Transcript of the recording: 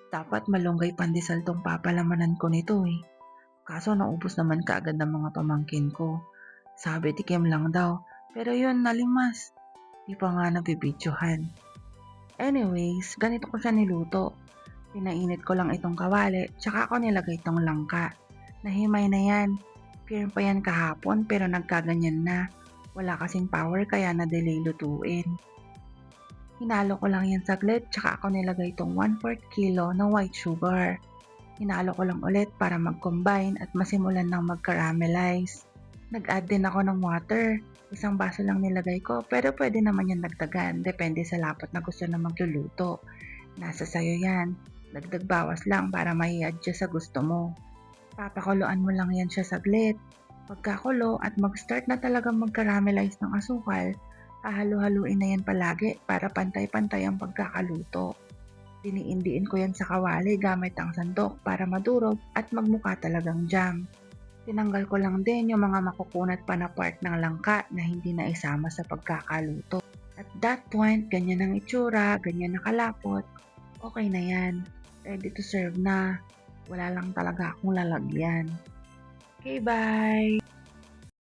Dapat malunggay pandesal tong papalamanan ko nito eh. Kaso naubos naman kaagad ng mga pamangkin ko. Sabi tikim lang daw, pero yun nalimas. Di pa nga nabibidyohan. Anyways, ganito ko siya niluto. Pinainit ko lang itong kawali, tsaka ako nilagay itong langka. Nahimay na yan. Firm pa yan kahapon pero nagkaganyan na. Wala kasing power kaya na-delay lutuin. Hinalo ko lang yan saglit, tsaka ako nilagay itong 1/4 kilo na white sugar. Hinalo ko lang ulit para mag-combine at masimulan ng mag-caramelize. Nag-add din ako ng water. Isang baso lang nilagay ko pero pwede naman yan dagdagan. Depende sa lapot na gusto na magluluto. Nasa sayo yan. Dagdag bawas lang para mai-adjust sa gusto mo. Papakuluan mo lang yan siya saglit. Pagkakulo at mag-start na talagang mag-caramelize ng asukal, hahalu-haluin na yan palagi para pantay-pantay ang pagkakaluto. Diniindiin ko yan sa kawali gamit ang sandok para madurog at magmukha talagang jam. Tinanggal ko lang din yung mga makukunat pa na part ng langka na hindi na isama sa pagkakaluto. At that point, ganyan ang itsura, ganyan na kalapot. Okay na yan. Ready to serve na. Wala lang talaga akong lalagyan. Okay, bye!